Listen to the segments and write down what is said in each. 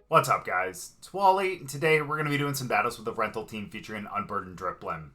What's up, guys? It's Wally, and today we're going to be doing some battles with the rental team featuring Unburden Drifblim.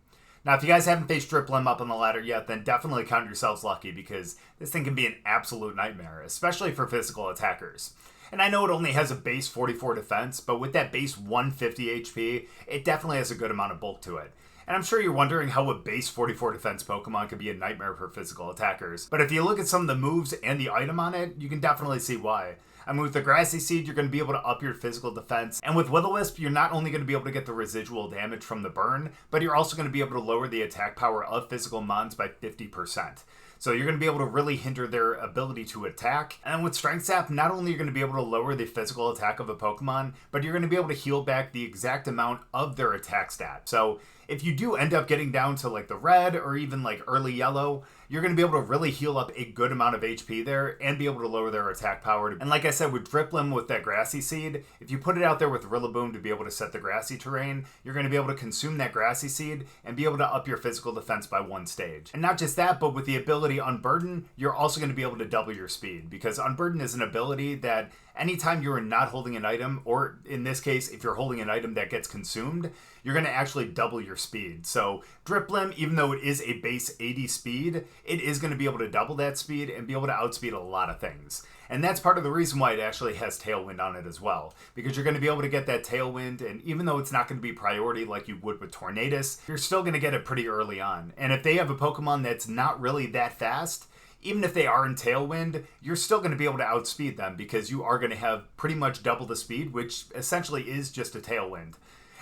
Now, if you guys haven't faced Drifblim up on the ladder yet, then definitely count yourselves lucky because this thing can be an absolute nightmare, especially for physical attackers. And I know it only has a base 44 defense, but with that base 150 HP, it definitely has a good amount of bulk to it. And I'm sure you're wondering how a base 44 defense Pokemon can be a nightmare for physical attackers. But if you look at some of the moves and the item on it, you can definitely see why. I mean, with the Grassy Seed, you're going to be able to up your physical defense. And with Will-O-Wisp, you're not only going to be able to get the residual damage from the burn, but you're also going to be able to lower the attack power of physical mons by 50%. So you're going to be able to really hinder their ability to attack. And with Strength Sap, not only are you going to be able to lower the physical attack of a Pokemon, but you're going to be able to heal back the exact amount of their attack stat. So if you do end up getting down to like the red or even like early yellow, you're going to be able to really heal up a good amount of HP there and be able to lower their attack power. And like I said, with Drifblim with that Grassy Seed, if you put it out there with Rillaboom to be able to set the grassy terrain, you're going to be able to consume that Grassy Seed and be able to up your physical defense by one stage. And not just that, but with the ability Unburden, you're also going to be able to double your speed, because Unburden is an ability that anytime you're not holding an item, or in this case, if you're holding an item that gets consumed, you're going to actually double your speed. So Drifblim, even though it is a base 80 speed, it is going to be able to double that speed and be able to outspeed a lot of things. And that's part of the reason why it actually has Tailwind on it as well, because you're going to be able to get that Tailwind, and even though it's not going to be priority like you would with Tornadus, you're still going to get it pretty early on. And if they have a Pokemon that's not really that fast, even if they are in Tailwind, you're still going to be able to outspeed them because you are going to have pretty much double the speed, which essentially is just a Tailwind.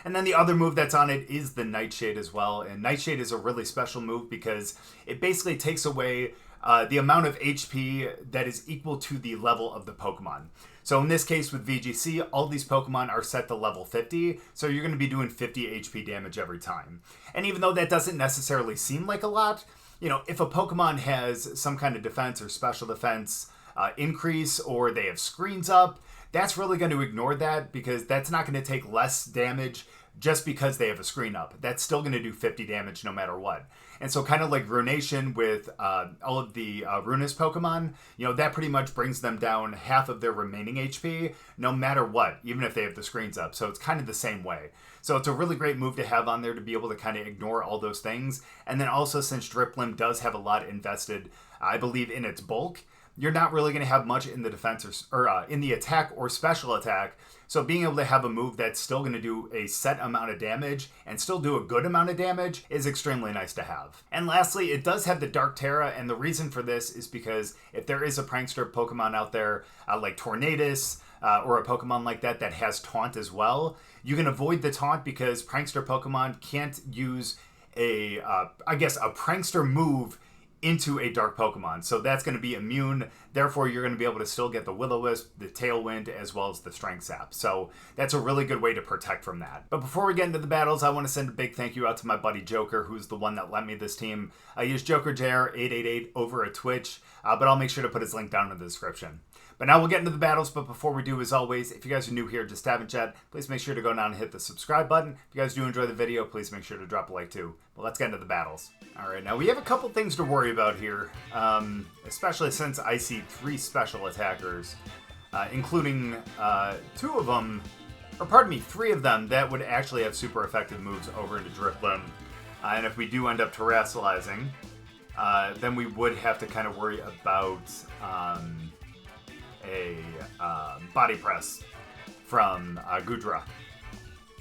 And then the other move that's on it is the Nightshade as well. And Nightshade is a really special move because it basically takes away the amount of HP that is equal to the level of the Pokemon. So in this case with VGC, all these Pokemon are set to level 50, so you're going to be doing 50 HP damage every time. And even though that doesn't necessarily seem like a lot, you know, if a Pokemon has some kind of defense or special defense increase, or they have screens up, that's really going to ignore that, because that's not going to take less damage just because they have a screen up. That's still going to do 50 damage no matter what. And so kind of like Runation with all of the Runus Pokemon, you know, that pretty much brings them down half of their remaining HP no matter what, even if they have the screens up. So it's kind of the same way. So it's a really great move to have on there to be able to kind of ignore all those things. And then also, since Drifblim does have a lot invested, I believe, in its bulk, you're not really going to have much in the defense or in the attack or special attack. So being able to have a move that's still going to do a set amount of damage and still do a good amount of damage is extremely nice to have. And lastly, it does have the Dark Terra, and the reason for this is because if there is a prankster Pokemon out there like Tornadus or a Pokemon like that that has Taunt as well, you can avoid the Taunt because prankster Pokemon can't use a prankster move into a dark Pokemon. So that's going to be immune. Therefore, you're going to be able to still get the Will-O-Wisp, the Tailwind, as well as the Strength Sap. So that's a really good way to protect from that. But before we get into the battles, I want to send a big thank you out to my buddy Joker, who's the one that lent me this team. I use JokerJR888 over at Twitch, but I'll make sure to put his link down in the description. But now we'll get into the battles, but before we do, as always, if you guys are new here, just haven't yet, please make sure to go down and hit the subscribe button. If you guys do enjoy the video, please make sure to drop a like too. But let's get into the battles. Alright, now we have a couple things to worry about here, especially since I see 3 special attackers, including 2 of them, or pardon me, 3 of them that would actually have super effective moves over into Drifblim. And if we do end up terrestrializing, then we would have to kind of worry about a body press from Goodra.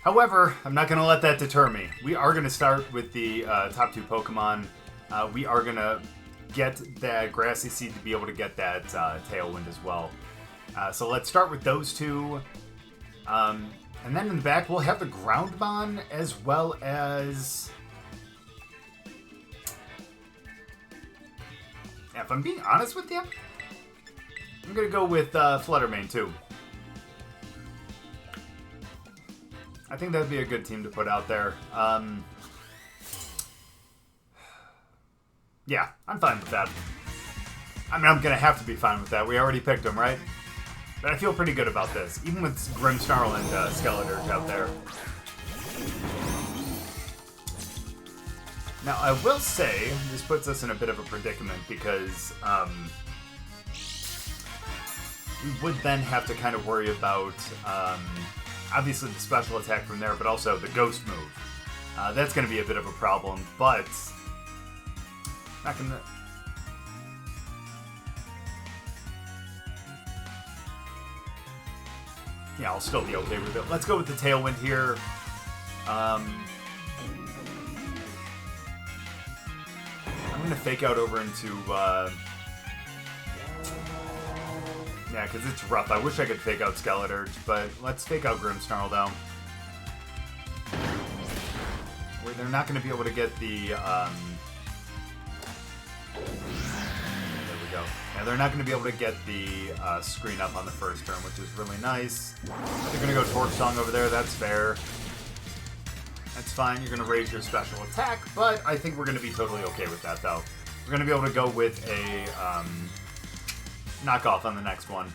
However, I'm not going to let that deter me. We are going to start with the top 2 Pokemon. We are going to get that Grassy Seed to be able to get that Tailwind as well. So let's start with those 2. And then in the back, we'll have the Groundmon as well as... If I'm being honest with you, I'm going to go with Flutter Mane too. I think that'd be a good team to put out there. Yeah, I'm fine with that. I mean, I'm going to have to be fine with that. We already picked them, right? But I feel pretty good about this, even with Grimmsnarl and Skeledirge out there. Now, I will say, this puts us in a bit of a predicament because we would then have to kind of worry about, obviously, the special attack from there, but also the ghost move. That's going to be a bit of a problem, but not going to... Yeah, I'll still be okay with it. Let's go with the Tailwind here. I'm going to fake out over into... yeah, because it's rough. I wish I could fake out Skeleturge, but let's fake out Grimmsnarl, though. Where they're not going to be able to get the... there we go. Yeah, they're not going to be able to get the screen up on the first turn, which is really nice. They're going to go Torch Song over there. That's fair. That's fine. You're going to raise your special attack, but I think we're going to be totally okay with that, though. We're going to be able to go with a knockoff on the next one.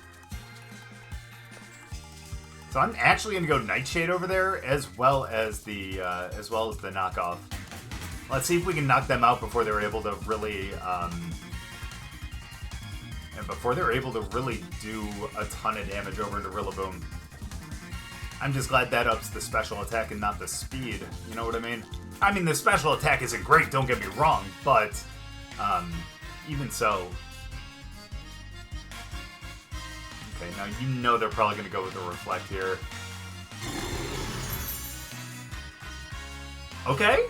So I'm actually going to go Nightshade over there, as well as the knockoff. Let's see if we can knock them out before they're able to really, do a ton of damage over into Rillaboom. I'm just glad that ups the special attack and not the speed. You know what I mean? I mean, the special attack isn't great, don't get me wrong, but even so. Okay, now you know they're probably going to go with the Reflect here. Okay.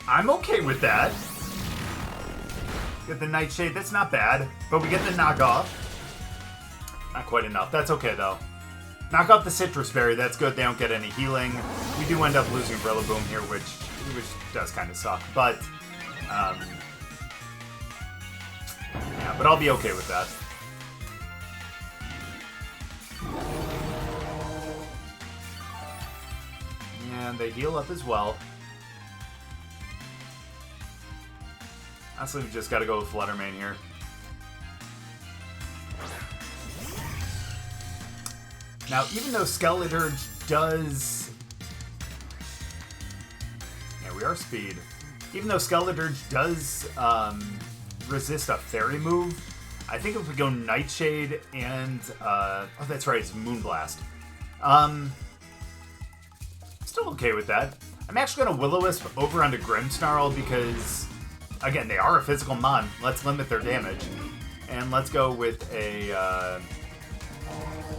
I'm okay with that. Get the Nightshade, that's not bad. But we get the knockoff. Not quite enough. That's okay, though. Knock off the Citrus Berry, that's good. They don't get any healing. We do end up losing Rillaboom here, which does kind of suck. But, yeah, but I'll be okay with that. And they heal up as well. Honestly, we just got to go with Flutter Mane here. Now, even though Skeleturge does... Yeah, we are speed. Even though Skeleturge does resist a fairy move, I think if we go Nightshade and... oh, that's right, it's Moonblast. Still okay with that. I'm actually going to Will-O-Wisp over onto Grimmsnarl because, again, they are a physical mon. Let's limit their damage. And let's go with a...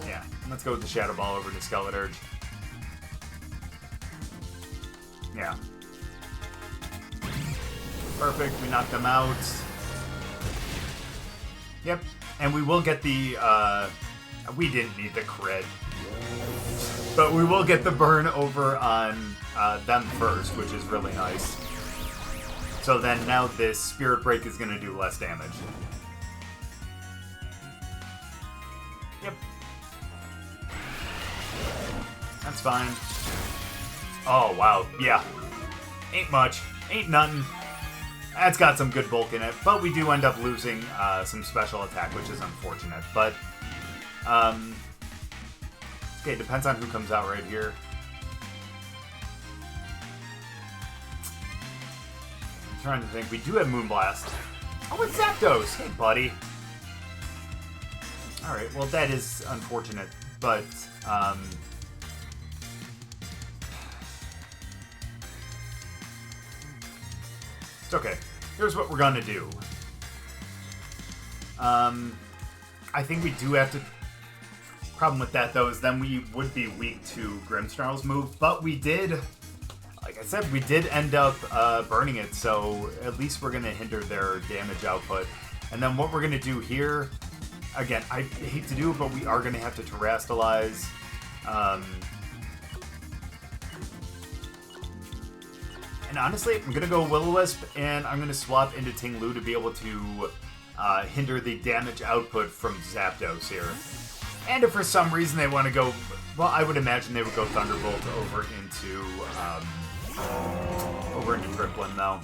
yeah, let's go with the Shadow Ball over to Skeleturge. Yeah. Perfect, we knocked them out. Yep, and we will get the... we didn't need the crit. But we will get the burn over on them first, which is really nice. So then now this Spirit Break is going to do less damage. Yep. That's fine. Oh, wow. Yeah. Ain't much. Ain't nothing. That's got some good bulk in it. But we do end up losing some special attack, which is unfortunate. But, okay, depends on who comes out right here. I'm trying to think. We do have Moonblast. Oh, it's Zapdos! Hey, buddy. Alright, well, that is unfortunate, but, it's okay. Here's what we're gonna do. I think we do have to... Problem with that, though, is then we would be weak to Grimmsnarl's move, but we did, like I said, we did end up burning it, so at least we're going to hinder their damage output. And then what we're going to do here, again, I hate to do it, but we are going to have to Terrastalize. And honestly, I'm going to go Will-O-Wisp, and I'm going to swap into Ting-Lu to be able to hinder the damage output from Zapdos here. And if for some reason they want to go... Well, I would imagine they would go Thunderbolt over into Drifblim, though.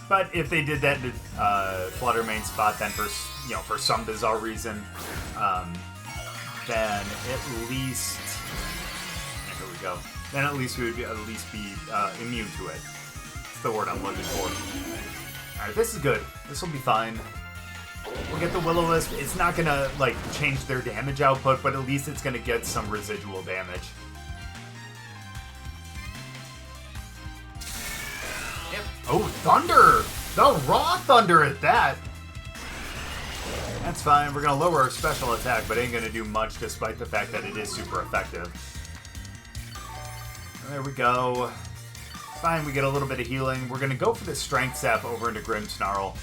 But if they did that in Flutter Mane spot, then for some bizarre reason, then at least... Here we go. Then at least we would be immune to it. That's the word I'm looking for. Alright, this is good. This will be fine. We'll get the Will-O-Wisp. It's not going to, like, change their damage output, but at least it's going to get some residual damage. Yep. Oh, Thunder! The raw Thunder at that! That's fine. We're going to lower our special attack, but ain't going to do much despite the fact that it is super effective. There we go. Fine, we get a little bit of healing. We're going to go for the Strength Sap over into Grimmsnarl.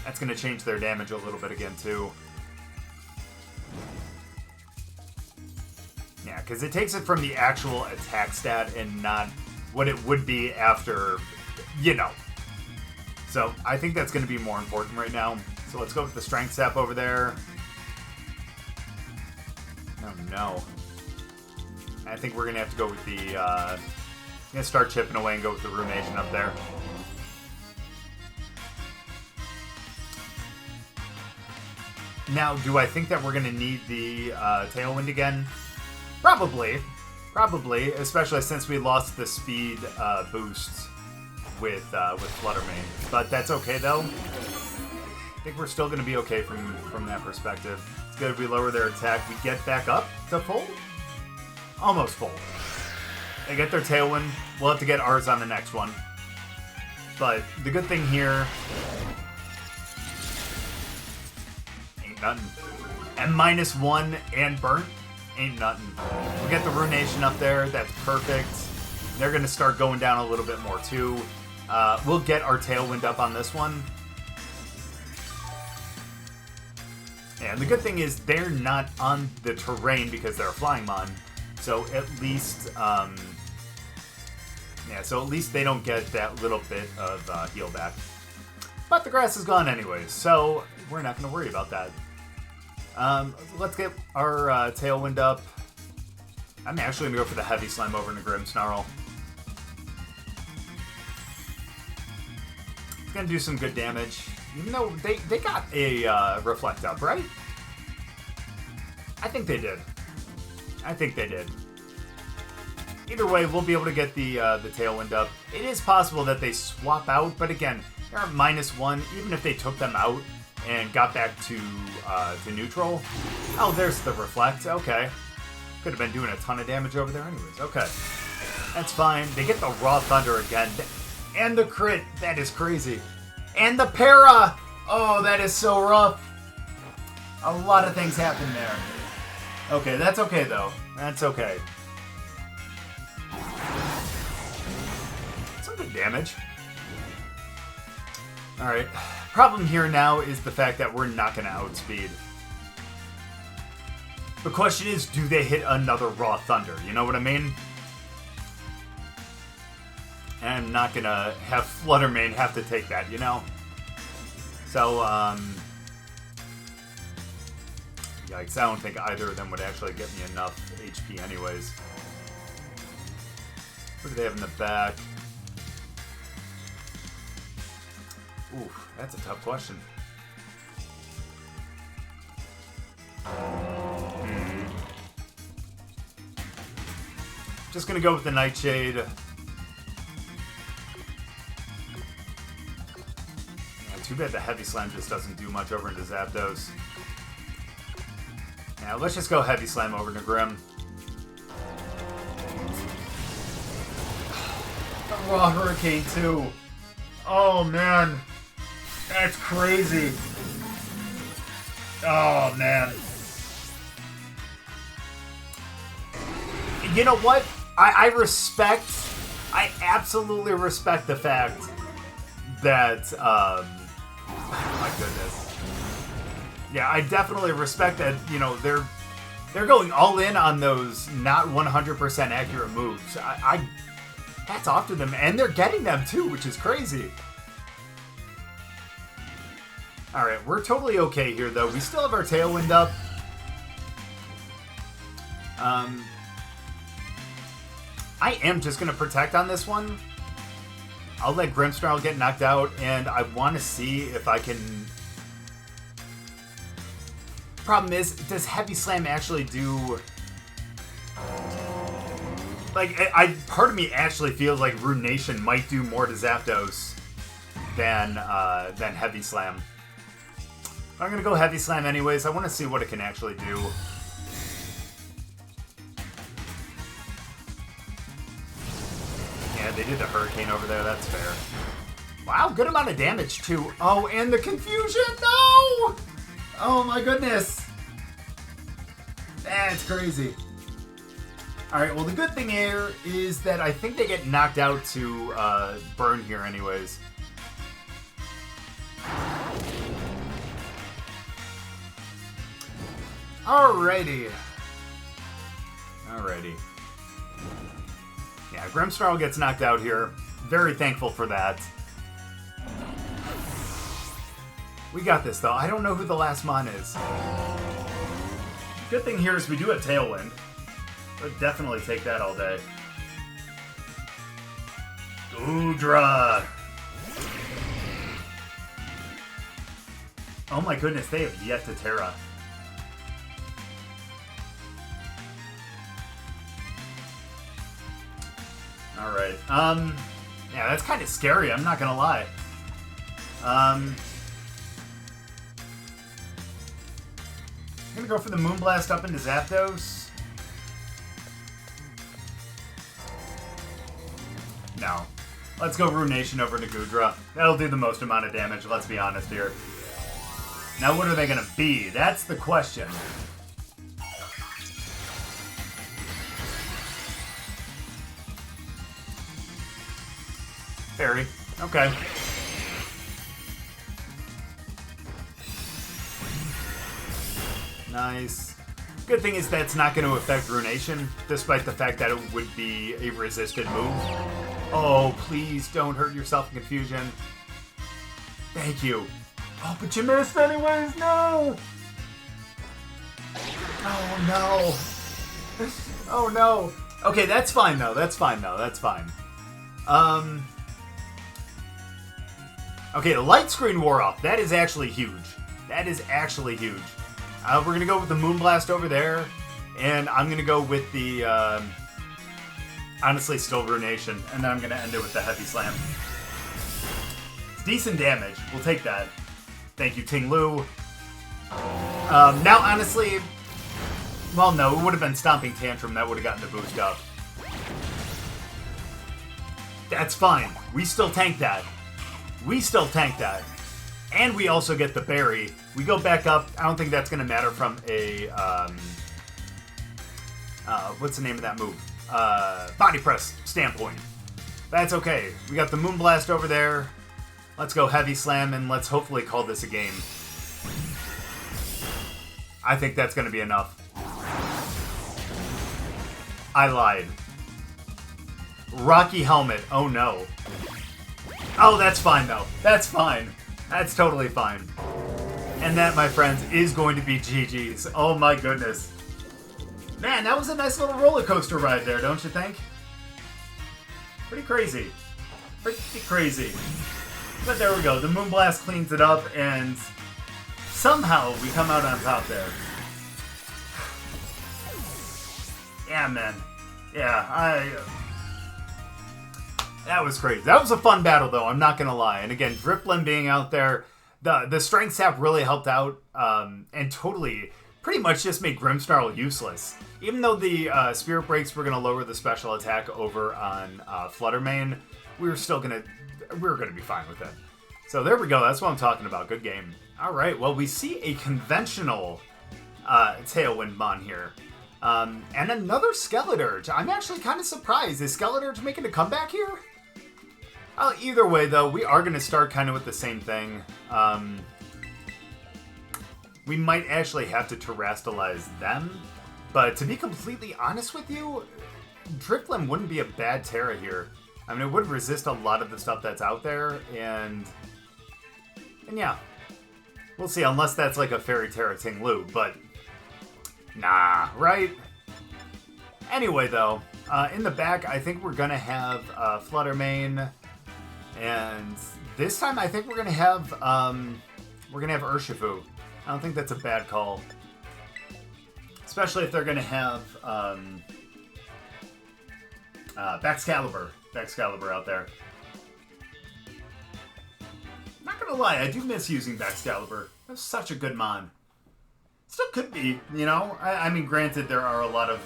That's going to change their damage a little bit again, too. Yeah, because it takes it from the actual attack stat and not what it would be after, you know. So I think that's going to be more important right now. So let's go with the Strength Sap over there. Oh, no. I think we're going to have to go with the... going to start chipping away and go with the Ruination up there. Now, do I think that we're going to need the Tailwind again? Probably. Probably, especially since we lost the speed boosts with Flutter Mane. But that's okay, though. I think we're still going to be okay from that perspective. It's good if we lower their attack. We get back up to full? Almost full. They get their Tailwind. We'll have to get ours on the next one. But the good thing here... ain't nothing. And -1 and burnt? Ain't nothing. We'll get the Ruination up there. That's perfect. They're going to start going down a little bit more, too. We'll get our Tailwind up on this one. And the good thing is they're not on the terrain because they're a Flying Mon. So at least, yeah, so at least they don't get that little bit of heal back. But the grass is gone anyways, so we're not going to worry about that. Let's get our Tailwind up. I'm actually going to go for the Heavy Slam over into Grimmsnarl. It's going to do some good damage. Even though they got a Reflect up, right? I think they did. I think they did. Either way, we'll be able to get the Tailwind up. It is possible that they swap out, but again, they're at -1. Even if they took them out and got back to neutral. Oh, there's the Reflect. Okay. Could have been doing a ton of damage over there anyways. Okay. That's fine. They get the Raw Thunder again. And the crit. That is crazy. And the Para! Oh, that is so rough. A lot of things happen there. Okay, that's okay, though. That's okay. Some good damage. Alright. Problem here now is the fact that we're not going to outspeed. The question is, do they hit another Raw Thunder? You know what I mean? And I'm not going to have Flutter Mane have to take that, you know? So, yikes, I don't think either of them would actually get me enough HP anyways. What do they have in the back? Oof, that's a tough question. Just gonna go with the Nightshade. Yeah, too bad the Heavy Slam just doesn't do much over into Zapdos. Yeah, let's just go Heavy Slam over to Grim. The Raw Hurricane too. Oh man. That's crazy. Oh man. You know what? I absolutely respect the fact that, oh my goodness. Yeah, I definitely respect that, you know, they're going all in on those not 100% accurate moves. Hats off to them, and they're getting them too, which is crazy. Alright, we're totally okay here, though. We still have our Tailwind up. I am just going to Protect on this one. I'll let Grimmsnarl get knocked out, and I want to see if I can... Problem is, does Heavy Slam actually do... Like, part of me actually feels like Ruination might do more to Zapdos than Heavy Slam. I'm going to go Heavy Slam anyways. I want to see what it can actually do. Yeah, they did the Hurricane over there. That's fair. Wow, good amount of damage, too. Oh, and the confusion! No! Oh, my goodness. That's crazy. Alright, well, the good thing here is that I think they get knocked out to burn here anyways. Alrighty. Alrighty. Yeah, Grimmsnarl gets knocked out here. Very thankful for that. We got this, though. I don't know who the last Mon is. Good thing here is we do have Tailwind. Would definitely take that all day. Goodra! Oh my goodness, they have yet to Terra. Alright, yeah, that's kind of scary, I'm not gonna lie. I'm gonna go for the Moonblast up into Zapdos. No. Let's go Ruination over to Goodra. That'll do the most amount of damage, let's be honest here. Now what are they gonna be? That's the question. Fairy. Okay. Nice. Good thing is that's not going to affect Ruination, despite the fact that it would be a resisted move. Oh, please don't hurt yourself in confusion. Thank you. Oh, but you missed anyways, no! Oh, no. Oh, no. Okay, that's fine, though. That's fine, though. That's fine. Okay, the light screen wore off. That is actually huge. That is actually huge. We're going to go with the Moonblast over there. And I'm going to go with the, honestly, still Ruination. And then I'm going to end it with the Heavy Slam. It's decent damage. We'll take that. Thank you, Ting-Lu. Now, honestly, well, no, it would have been Stomping Tantrum. That would have gotten the boost up. That's fine. We still tank that. We still tank that. And we also get the berry. We go back up. I don't think that's going to matter from a, what's the name of that move? Body press standpoint. That's okay. We got the Moonblast over there. Let's go Heavy Slam and let's hopefully call this a game. I think that's going to be enough. I lied. Rocky Helmet. Oh no. Oh, that's fine though. That's fine. That's totally fine. And that, my friends, is going to be GG's. Oh my goodness. Man, that was a nice little roller coaster ride there, don't you think? Pretty crazy. Pretty crazy. But there we go. The Moonblast cleans it up, and somehow we come out on top there. Yeah, man. Yeah, that was crazy. That was a fun battle, though. I'm not going to lie. And again, Drifblim being out there, the Strength Sap really helped out, and totally pretty much just made Grimmsnarl useless. Even though the Spirit Breaks were going to lower the special attack over on Flutter Mane, we were going to be fine with it. So there we go. That's what I'm talking about. Good game. All right. Well, we see a conventional Tailwind Mon here. And another Skeleturge. I'm actually kind of surprised. Is Skeleturge making a comeback here? Either way, though, we are going to start kind of with the same thing. We might actually have to Terrastalize them. But to be completely honest with you, Drifblim wouldn't be a bad Terra here. I mean, it would resist a lot of the stuff that's out there, and yeah. We'll see, unless that's like a Fairy Terra Ting-Lu, but nah, right? Anyway, though, in the back, I think we're going to have Flutter Mane, and this time I think we're going to have Urshifu. I don't think that's a bad call. Especially if they're going to have Baxcalibur out there. Not going gonna lie, I do miss using Excalibur. That was such a good mon. Still could be, you know? I mean, granted, there are a lot of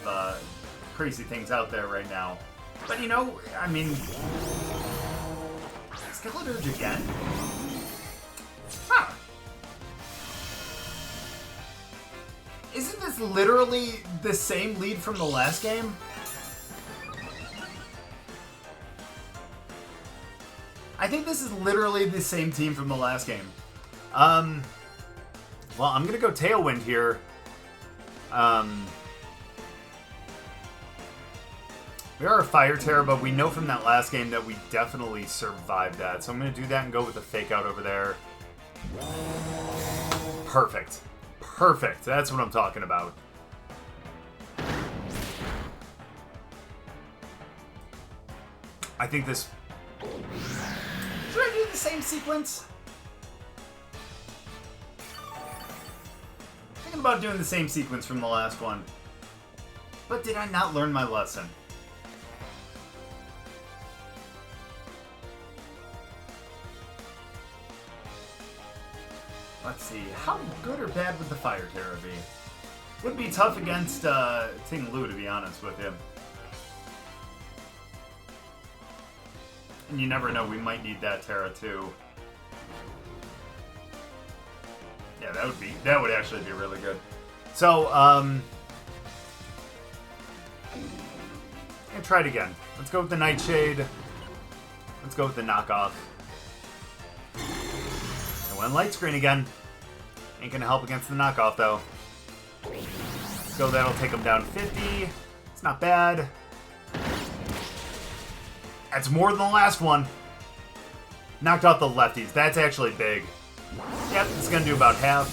crazy things out there right now. But, you know, I mean... Skeleturge again? Huh. Isn't this literally the same lead from the last game? I think this is literally the same team from the last game. Well, I'm going to go Tailwind here. We are a Fire Terror, but we know from that last game that we definitely survived that. So I'm going to do that and go with the Fake Out over there. Perfect. Perfect. That's what I'm talking about. I think this... Should I do the same sequence? Thinking about doing the same sequence from the last one. But did I not learn my lesson? Let's see, how good or bad would the Fire Terror be? Would be tough against Ting-Lu, to be honest with you. And you never know, we might need that Terra too. Yeah, that would actually be really good. So, and try it again. Let's go with the Nightshade. Let's go with the knockoff. I went light screen again. Ain't gonna help against the knockoff though. Let's go, that'll take him down 50. It's not bad. That's more than the last one. Knocked out the lefties. That's actually big. Yep, it's gonna do about half.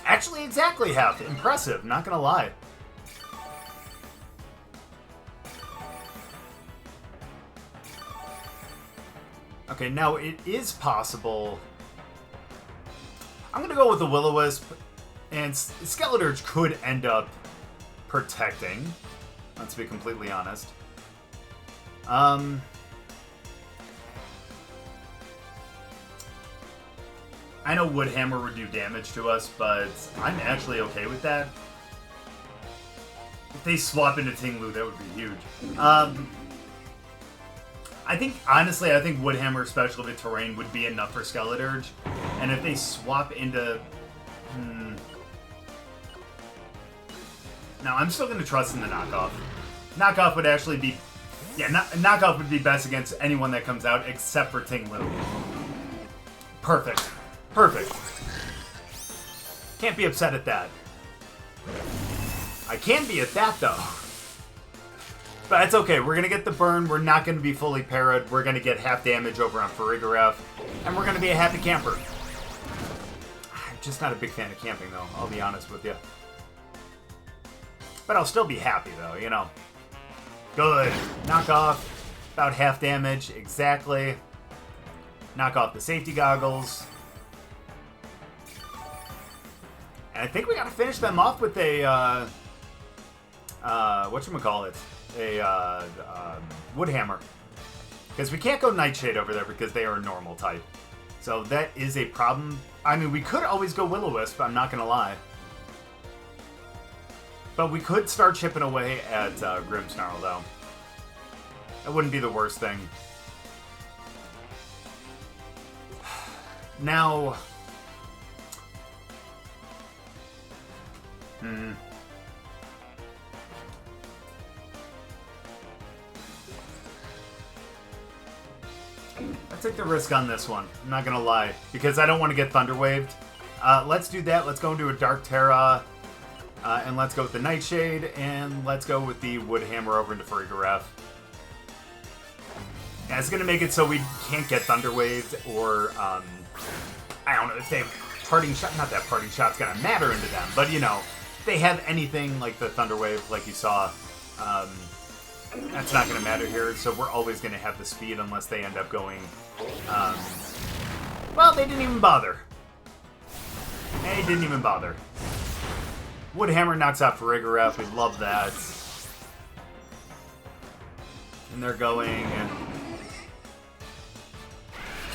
Actually, exactly half. Impressive, not gonna lie. Okay, now it is possible. I'm gonna go with the Will-O-Wisp, and Skeleturge could end up protecting. Let's be completely honest. I know Wood Hammer would do damage to us, but I'm actually okay with that. If they swap into Ting-Lu, that would be huge. I think, honestly, I think Wood Hammer Special Bit Terrain would be enough for Skeleturge. And if they swap into... No, I'm still going to trust in the knockoff. Knockoff would actually be... Yeah, knockoff would be best against anyone that comes out except for Ting-Lu. Perfect. Perfect. Can't be upset at that. I can be at that, though. But that's okay. We're going to get the burn. We're not going to be fully parried. We're going to get half damage over on Farigiraf. And we're going to be a happy camper. I'm just not a big fan of camping, though. I'll be honest with you. But I'll still be happy, though, you know. Good. Knock off. About half damage. Exactly. Knock off the safety goggles. And I think we got to finish them off with a, whatchamacallit? A Wood Hammer. Because we can't go Nightshade over there because they are a normal type. So that is a problem. I mean, we could always go Will-O-Wisp, I'm not going to lie. But we could start chipping away at Grimmsnarl, though. That wouldn't be the worst thing. Now... I'll take the risk on this one. I'm not going to lie. Because I don't want to get Thunder Waved. Let's do that. Let's go into a Dark Terra. And let's go with the Nightshade. And let's go with the Wood Hammer over into Farigiraf. Yeah, it's going to make it so we can't get Thunder Waved. Or, I don't know, if they have Parting Shot. Not that Parting Shot's going to matter into them. But, you know, if they have anything like the Thunder Wave, like you saw, that's not going to matter here. So we're always going to have the speed unless they end up going... well, they didn't even bother. They didn't even bother. Wood Hammer knocks out Farigiraf. We love that. And they're going...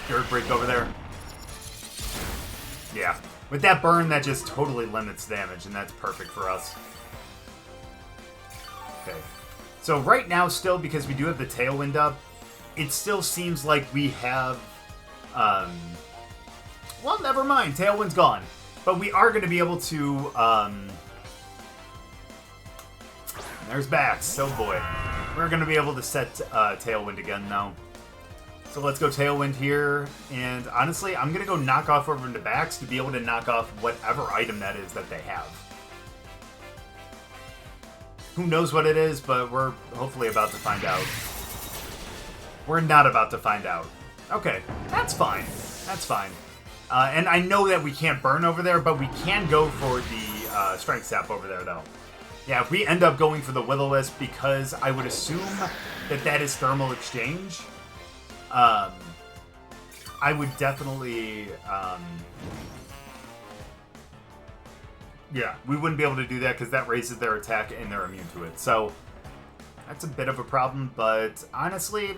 Spirit Break over there. Yeah. With that burn, that just totally limits damage, and that's perfect for us. Okay. So right now, still, because we do have the Tailwind up, it still seems like we have... well, never mind. Tailwind's gone. But we are going to be able to... there's Bax. Oh, boy. We're going to be able to set Tailwind again now. So let's go Tailwind here. And honestly, I'm going to go knock off over into Bax to be able to knock off whatever item that is that they have. Who knows what it is, but we're hopefully about to find out. We're not about to find out. Okay, that's fine. That's fine. And I know that we can't burn over there, but we can go for the Strength Sap over there, though. Yeah, if we end up going for the Will-O-Wisp, because I would assume that that is Thermal Exchange, I would definitely... yeah, we wouldn't be able to do that because that raises their attack and they're immune to it. So, that's a bit of a problem, but honestly,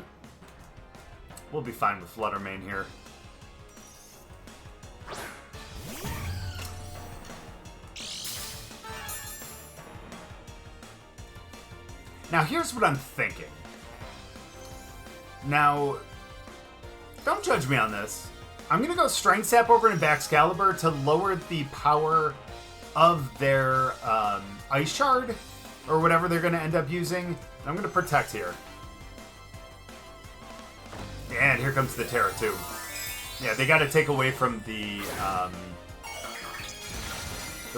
we'll be fine with Flutter Mane here. Now, here's what I'm thinking. Now, don't judge me on this. I'm going to go Strength Sap over into Excalibur to lower the power of their Ice Shard, or whatever they're going to end up using. I'm going to Protect here. And here comes the Terra, too. Yeah, they got to take away from the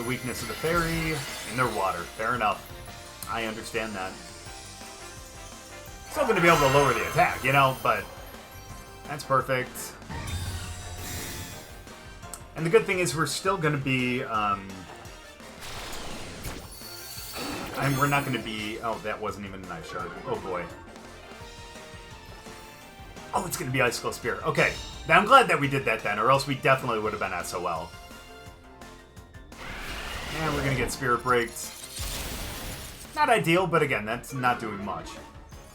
weakness of the Fairy and their water. Fair enough. I understand that. Still going to be able to lower the attack, you know, but that's perfect. And the good thing is we're still going to be, and we're not going to be, oh, that wasn't even an Ice Shard. Oh, boy. Oh, it's going to be Icicle Spear. Okay, now I'm glad that we did that then, or else we definitely would have been SOL. And we're going to get Spirit Breaked. Not ideal, but again, that's not doing much.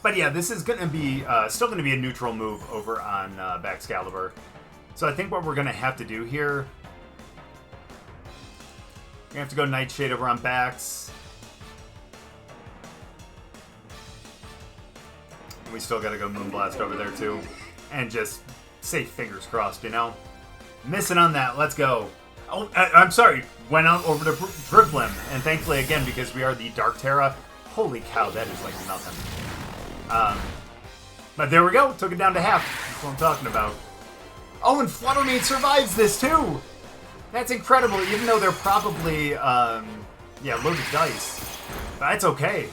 But yeah, this is going to be, still going to be a neutral move over on Excalibur. So I think what we're going to have to do here, we're going to have to go Nightshade over on Bax. And we still got to go Moonblast over there too. And just say fingers crossed, you know? Missing on that, let's go. Oh, I'm sorry, went out over to Drifblim. And thankfully, again, because we are the Dark Terra, holy cow, that is like nothing. But there we go. Took it down to half. That's what I'm talking about. Oh, and Flutter Mane survives this, too! That's incredible, even though they're probably, yeah, loaded dice. But that's okay.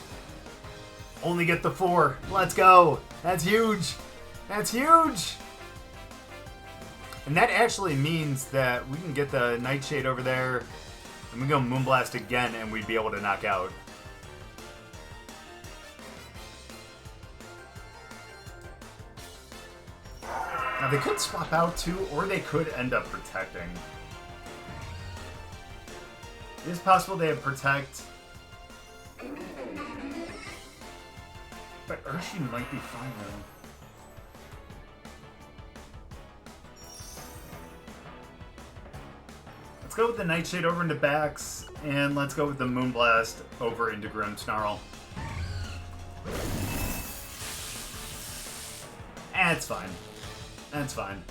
Only get the 4. Let's go! That's huge! That's huge! And that actually means that we can get the Nightshade over there, and we go Moonblast again, and we'd be able to knock out. Now, they could swap out, too, or they could end up protecting. It is possible they have Protect. But Urshifu might be fine, though. Let's go with the Nightshade over into Bax, and let's go with the Moonblast over into Grimmsnarl. That's fine. That's fine.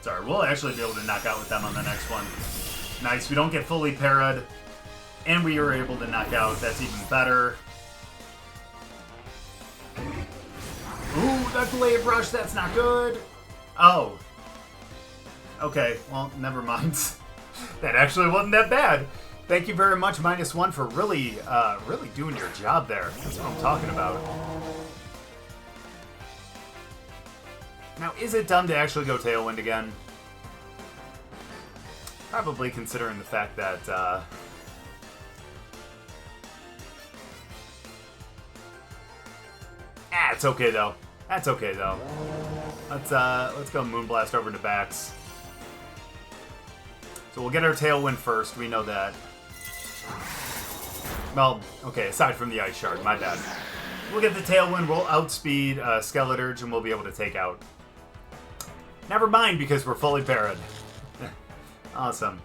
Sorry, we'll actually be able to knock out with them on the next one. Nice, we don't get fully parried, and we are able to knock out. That's even better. Ooh, that Blade Rush, that's not good. Oh. Okay, well, never mind. That actually wasn't that bad. Thank you very much, -1, for really, really doing your job there. That's what I'm talking about. Now, is it dumb to actually go Tailwind again? Probably, considering the fact that, it's okay, though. That's okay, though. Let's go Moonblast over to Bax. So we'll get our Tailwind first, we know that. Well, okay, aside from the Ice Shard, my bad. We'll get the Tailwind, we'll outspeed Skeleturge, and we'll be able to take out. Never mind, because we're fully parried. Awesome.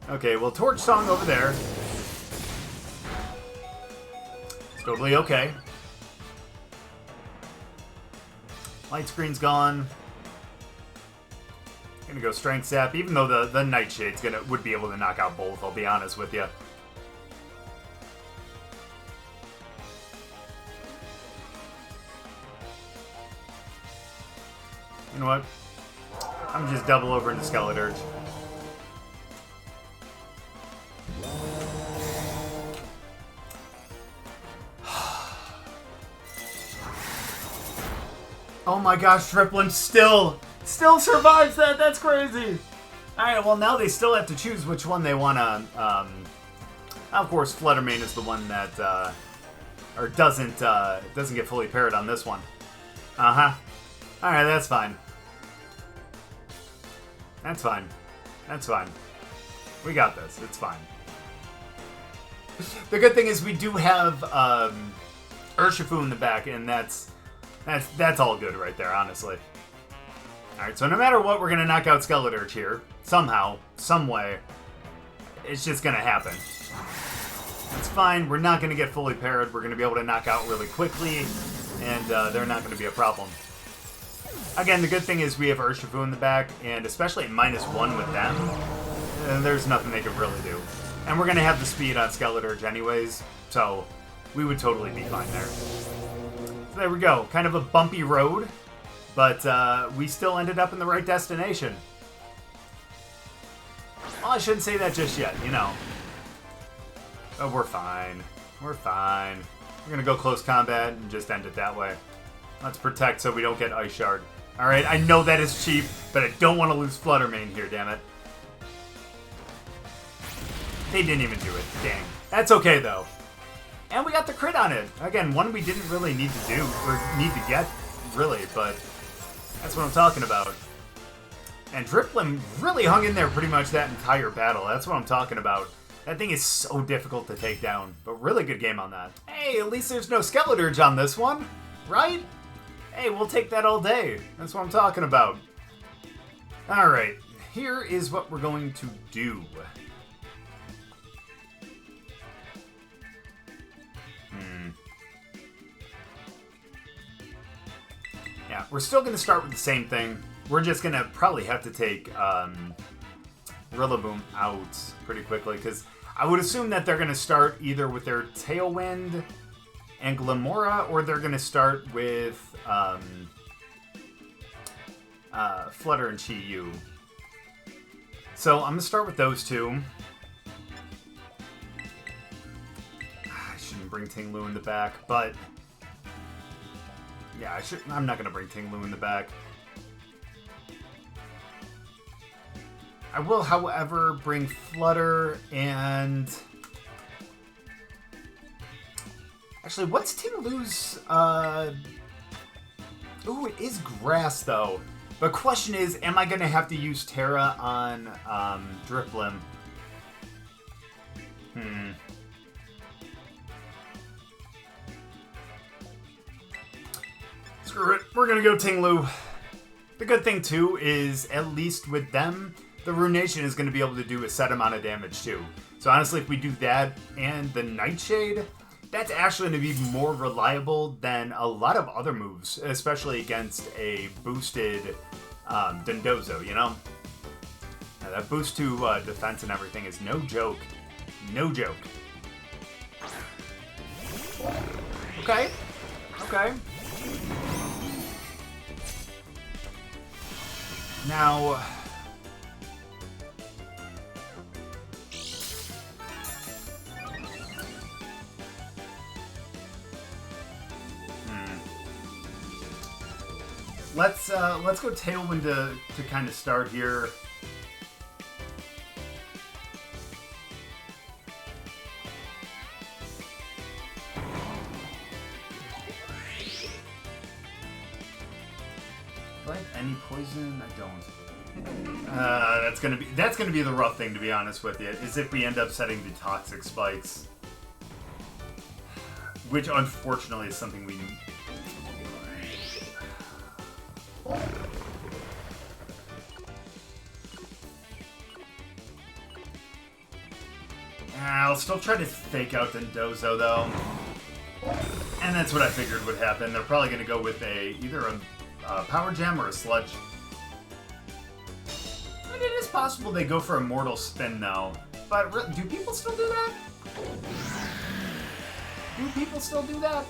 Okay, well, Torch Song over there. It's totally okay. Light Screen's gone. Gonna go Strength Sap, even though the Nightshade's would be able to knock out both, I'll be honest with you. You know what? I'm just double over into Skeleturge. Oh my gosh, Drifblim still survives that. That's crazy. Alright, well now they still have to choose which one they want to, of course, Flutter Mane is the one that, or doesn't get fully parried on this one. Uh-huh. Alright, that's fine. That's fine. That's fine. We got this. It's fine. The good thing is we do have Urshifu in the back, and that's all good right there, honestly. Alright, so no matter what, we're going to knock out Skeleturge here. Somehow. Some way. It's just going to happen. It's fine. We're not going to get fully parried. We're going to be able to knock out really quickly, and they're not going to be a problem. Again, the good thing is we have Urshifu in the back, and especially at -1 with them, there's nothing they could really do. And we're going to have the speed on Skeleturge anyways, so we would totally be fine there. So there we go. Kind of a bumpy road, but we still ended up in the right destination. Well, I shouldn't say that just yet, you know. Oh, we're fine. We're fine. We're going to go close combat and just end it that way. Let's protect so we don't get Ice Shard. Alright, I know that is cheap, but I don't want to lose Flutter Mane here, damn it. They didn't even do it. Dang. That's okay, though. And we got the crit on it. Again, one we didn't really need to do, or need to get, really, but that's what I'm talking about. And Drifblim really hung in there pretty much that entire battle. That's what I'm talking about. That thing is so difficult to take down, but really good game on that. Hey, at least there's no Skeleturge on this one, right? Hey, we'll take that all day. That's what I'm talking about. Alright, here is what we're going to do. Yeah, we're still going to start with the same thing. We're just going to probably have to take Rillaboom out pretty quickly, because I would assume that they're going to start either with their Tailwind and Glamora, or they're going to start with Flutter and Chi-Yu. So I'm going to start with those two. I shouldn't bring Ting-Lu in the back, but yeah, I'm not going to bring Ting-Lu in the back. I will, however, bring Flutter and... Actually, what's Ting-Lu's... Ooh, it is grass, though. The question is, am I going to have to use Terra on Drifblim? Screw it. We're going to go Ting-Lu. The good thing, too, is at least with them, the Ruination is going to be able to do a set amount of damage, too. So honestly, if we do that and the Nightshade, that's actually going to be more reliable than a lot of other moves, especially against a boosted Dondozo, you know? Now, that boost to defense and everything is no joke. No joke. Okay. Okay. Now... Let's go Tailwind to kind of start here. Do I have any poison? I don't. That's gonna be the rough thing, to be honest with you, is if we end up setting the toxic spikes. which unfortunately is something we... I'll still try to fake out Dondozo, though. And that's what I figured would happen. They're probably going to go with either a Power Gem or a Sludge. And it is possible they go for a Mortal Spin, though. But do people still do that? Do people still do that?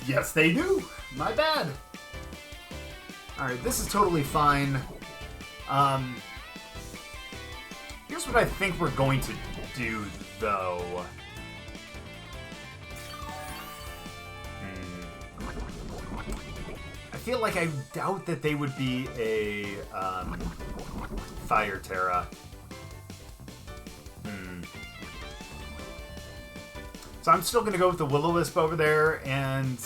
Yes, they do. My bad. Alright, this is totally fine. Here's what I think we're going to do, though. I feel like I doubt that they would be a Fire Terra. So I'm still going to go with the Will-O-Wisp over there, and...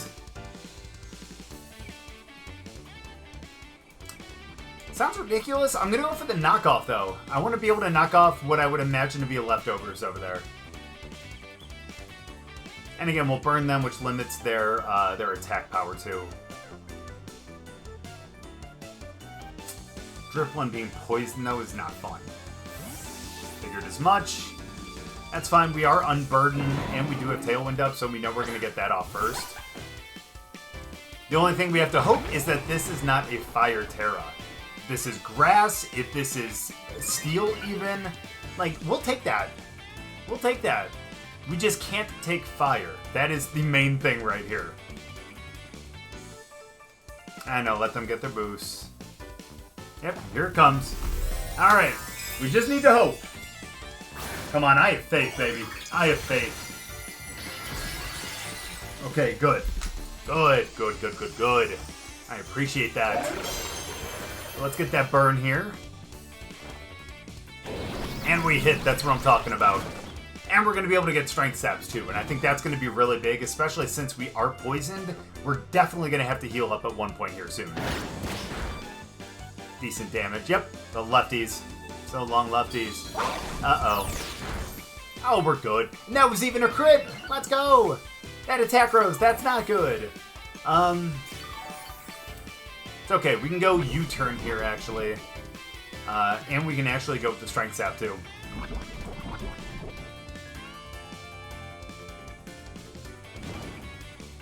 Sounds ridiculous. I'm going to go for the knockoff, though. I want to be able to knock off what I would imagine to be leftovers over there. And again, we'll burn them, which limits their attack power, too. Drifblim being poisoned, though, is not fun. Figured as much. That's fine. We are unburdened, and we do have Tailwind up, so we know we're going to get that off first. The only thing we have to hope is that this is not a Fire Terra. This is grass, if this is steel even, like, we'll take that. We'll take that. We just can't take fire. That is the main thing right here. I know, let them get their boosts. Yep, here it comes. Alright, we just need to hope. Come on, I have faith, baby. I have faith. Okay, good. Good, good, good, good, good. I appreciate that. Let's get that burn here. And we hit, that's what I'm talking about. And we're going to be able to get Strength Saps too, and I think that's going to be really big, especially since we are poisoned. We're definitely going to have to heal up at one point here soon. Decent damage. Yep, the lefties. So long, lefties. Uh-oh. Oh, we're good. And that was even a crit! Let's go! That attack rose, that's not good. It's okay, we can go U-turn here, actually. And we can actually go with the Strength Sap, too.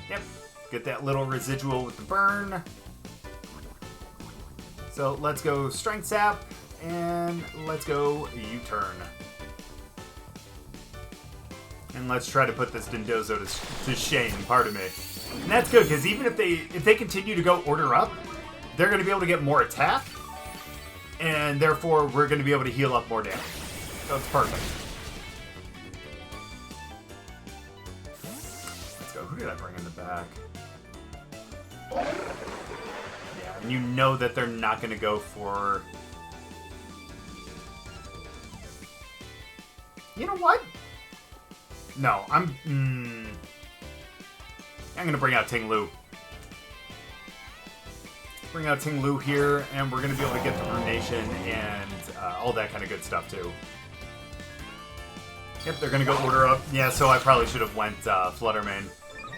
Yep, get that little residual with the burn. So let's go Strength Sap, and let's go U-turn. And let's try to put this Dondozo to shame, pardon me. And that's good, because even if they continue to go order up, they're going to be able to get more attack, and therefore we're going to be able to heal up more damage. So it's perfect. Let's go. Who did I bring in the back? Yeah, and you know that they're not going to go for... You know what? No, I'm going to bring out Ting-Lu. Bring out Ting-Lu here, and we're going to be able to get the Ruination and all that kind of good stuff, too. Yep, they're going to go order up. Yeah, so I probably should have went Flutter Mane.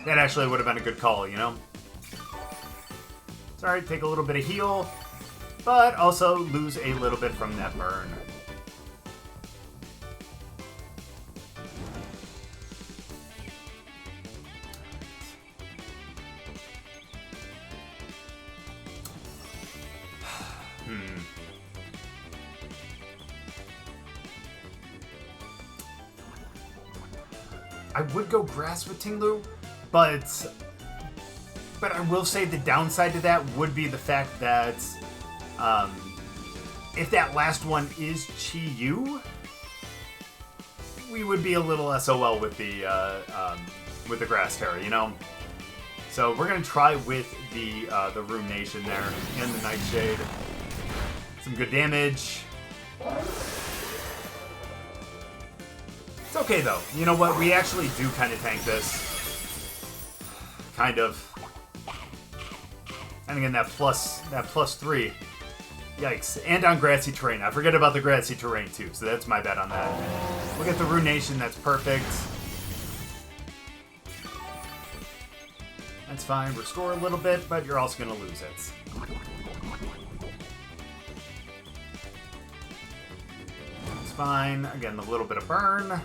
That actually would have been a good call, you know? It's alright, take a little bit of heal, but also lose a little bit from that burn. I would go grass with Ting-Lu, but I will say the downside to that would be the fact that if that last one is Chi-Yu, we would be a little SOL with the Grass Terra, you know? So we're gonna try with the Ruination there and the Nightshade. Some good damage. It's okay, though. You know what? We actually do kind of tank this. Kind of. And again, that plus 3. Yikes. And on grassy terrain. I forget about the grassy terrain too, so that's my bad on that. Look at the Ruination, that's perfect. That's fine. Restore a little bit, but you're also going to lose it. It's fine. Again, a little bit of burn.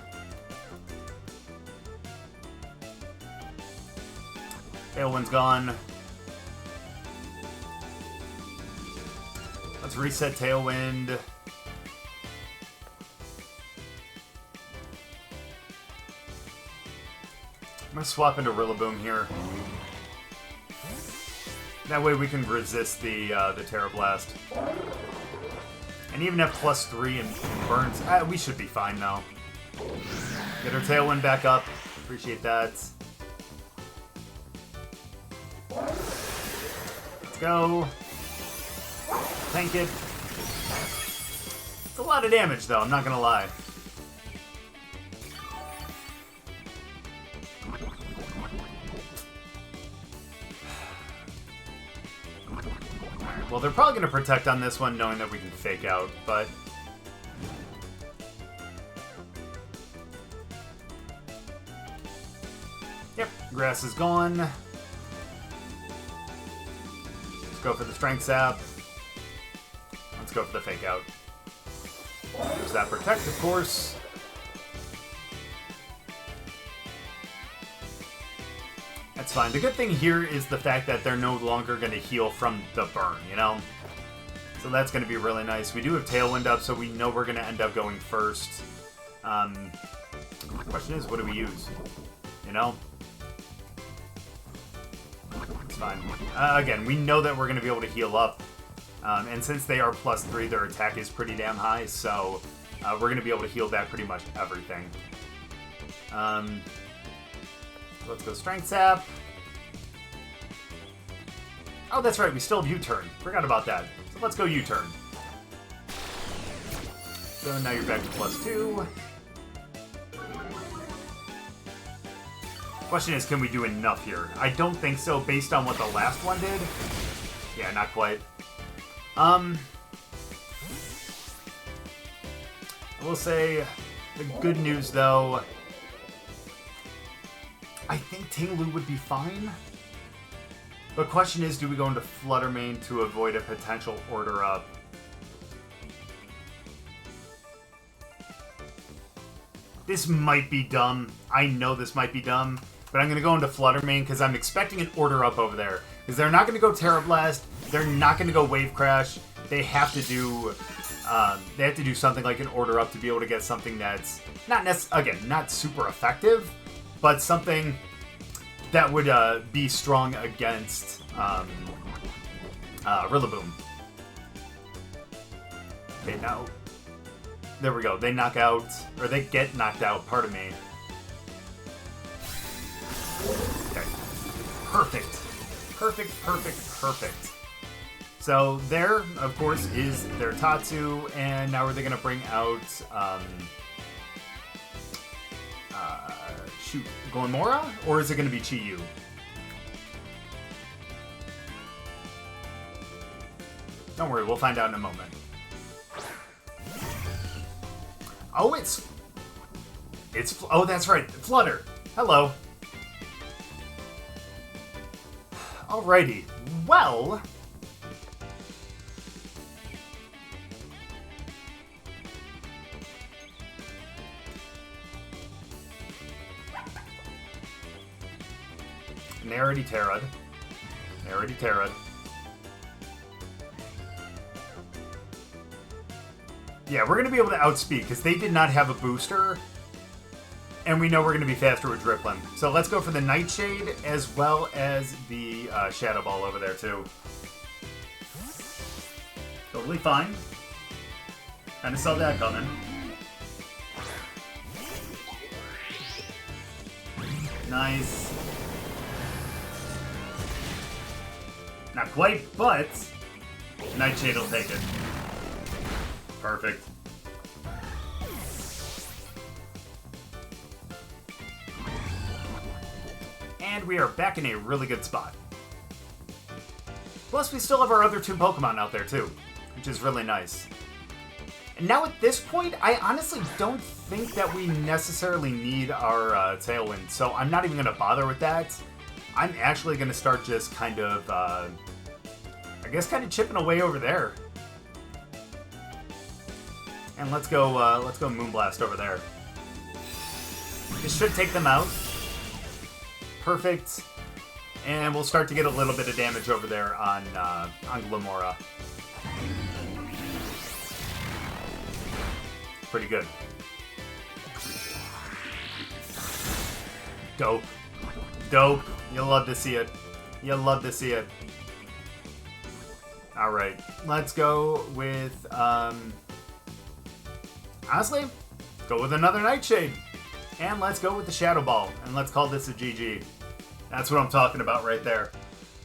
Tailwind's gone. Let's reset Tailwind. I'm going to swap into Rillaboom here. That way we can resist the Terra Blast. And even have +3 and burns. We should be fine though. Get our Tailwind back up. Appreciate that. Let's go. Tank it. It's a lot of damage though, I'm not gonna lie. Well, they're probably going to protect on this one, knowing that we can fake out, but... Yep, grass is gone. Let's go for the Strength Sap. Let's go for the fake out. There's that protect, of course. That's fine. The good thing here is the fact that they're no longer going to heal from the burn, you know? So that's going to be really nice. We do have Tailwind up, so we know we're going to end up going first. The question is, what do we use? You know? It's fine. Again, we know that we're going to be able to heal up. And since they are +3, their attack is pretty damn high, so we're going to be able to heal back pretty much everything. Let's go Strength Sap. Oh, that's right, we still have U-turn. Forgot about that. So let's go U-turn. So now you're back to +2. Question is, can we do enough here? I don't think so, based on what the last one did. Yeah, not quite. I will say, the good news, though... I think Ting-Lu would be fine. The question is, do we go into Flutter Mane to avoid a potential order up? This might be dumb. I know this might be dumb. But I'm going to go into Flutter Mane because I'm expecting an order up over there. Because they're not going to go Terra Blast. They're not going to go Wave Crash. They have to do... something like an order up to be able to get something that's not super effective, but something that would be strong against Rillaboom. Okay, now there we go. They knock out, or they get knocked out. Pardon me. Okay, perfect, perfect, perfect, perfect. So there, of course, is their Tatsu, and now are they going to bring out, Gormora? Or is it going to be Chi-Yu? Don't worry, we'll find out in a moment. Oh, oh, that's right, Flutter. Hello. Alrighty, well... And they already Terra'd. Yeah, we're going to be able to outspeed, because they did not have a booster. And we know we're going to be faster with Drifblim. So let's go for the Nightshade, as well as the Shadow Ball over there, too. Totally fine. Kind of saw that coming. Nice. Not quite, but Nightshade will take it. Perfect. And we are back in a really good spot. Plus, we still have our other two Pokemon out there, too. which is really nice. And now at this point, I honestly don't think that we necessarily need our Tailwind, so I'm not even going to bother with that. I'm actually going to start just kind of, I guess kind of chipping away over there. And let's go Moonblast over there. This should take them out. Perfect. And we'll start to get a little bit of damage over there on Glamora. Pretty good. Dope. Dope. You'll love to see it. You'll love to see it. Alright. Let's go with, honestly, go with another Nightshade. And let's go with the Shadow Ball. And let's call this a GG. That's what I'm talking about right there.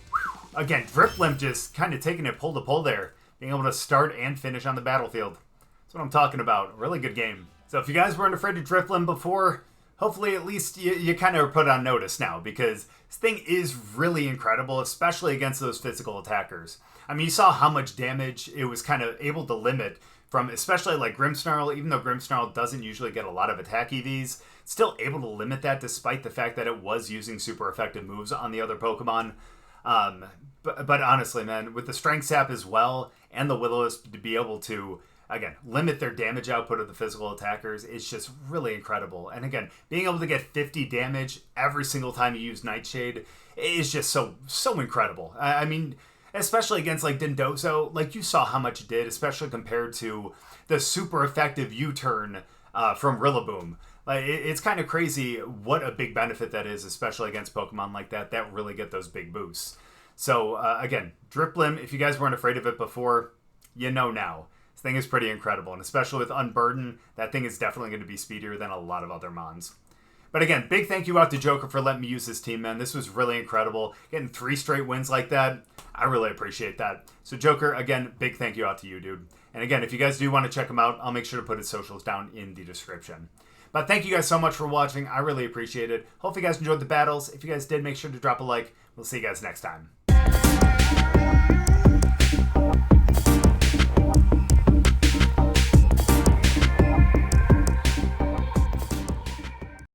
Whew. Again, Drifblim just kind of taking it pull to pull there. Being able to start and finish on the battlefield. That's what I'm talking about. Really good game. So if you guys weren't afraid of Drifblim before, hopefully at least you kind of put on notice now. Because this thing is really incredible, especially against those physical attackers. I mean, you saw how much damage it was kind of able to limit from, especially like Grimmsnarl. Even though Grimmsnarl doesn't usually get a lot of attack EVs, still able to limit that despite the fact that it was using super effective moves on the other Pokemon. But honestly, man, with the Strength Sap as well and the Will-O-Wisp to be able to, again, limit their damage output of the physical attackers, it's just really incredible. And again, being able to get 50 damage every single time you use Nightshade is just so incredible. I mean, especially against like Dondozo, like you saw how much it did, especially compared to the super effective U-turn from Rillaboom. Like, it's kind of crazy what a big benefit that is, especially against Pokemon like that really get those big boosts. So, again, Drifblim, if you guys weren't afraid of it before, you know now. This thing is pretty incredible, and especially with Unburden, that thing is definitely going to be speedier than a lot of other Mons. But again, big thank you out to Joker for letting me use this team, man. This was really incredible. Getting 3 straight wins like that, I really appreciate that. So Joker, again, big thank you out to you, dude. And again, if you guys do want to check him out, I'll make sure to put his socials down in the description. But thank you guys so much for watching. I really appreciate it. Hope you guys enjoyed the battles. If you guys did, make sure to drop a like. We'll see you guys next time.